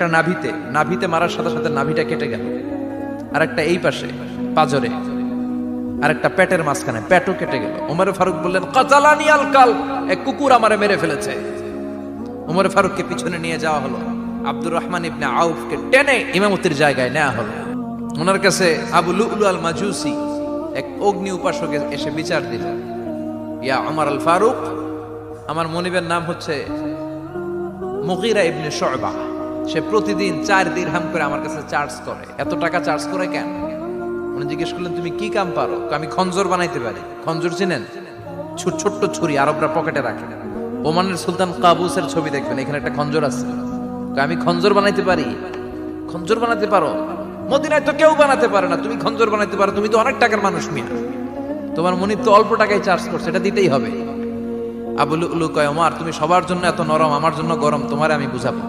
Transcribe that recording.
একটা নাভিতে নাভিতে মারার সাথে সাথে নাভিটা কেটে গেল, আর একটা এই পাশে পাজরে, আর একটা পেটের মাঝখানে পেটও কেটে গেল। ওমর ফারুক বললেন, কাতালানি আল কাল, এক কুকুর আমারে মেরে ফেলেছে। ওমর ফারুককে পিছনে নিয়ে যাওয়া হলো, আব্দুর রহমান ইবনে আউফকে টেনে ইমামতির জায়গায় নেওয়া হলো। ওনার কাছে আবু লুলু আল মাজুসি, এক অগ্নি উপাসক, এসে বিচার দিলেন, ইয়া ওমর আল ফারুক, আমার মনিবের নাম হচ্ছে মুগীরা ইবনে শুবা, সে প্রতিদিন 4 দিরহাম করে আমার কাছে চার্জ করে। এত টাকা চার্জ করে কেন? উনি জিজ্ঞেস করলেন, তুমি কি কাম পারো? আমি খঞ্জর বানাইতে পারি। খঞ্জর চিনেন? ছোট্ট ছুরি আরবরা পকেটে রাখে। ওমানের সুলতান কাবুসের ছবি দেখবেন, এখানে একটা খঞ্জর আছে। আমি খঞ্জর বানাইতে পারি। খঞ্জর বানাতে পারো? মদিনায় তো কেউ বানাতে পারে না, তুমি খঞ্জর বানাইতে পারো? তুমি তো অনেক টাকার মানুষ মিয়া, তোমার মনিব তো অল্প টাকায় চার্জ করছে, এটা দিতেই হবে। আবু লুলু কয়, ওমর তুমি সবার জন্য এত নরম, আমার জন্য গরম, তোমারে আমি বুঝাবো।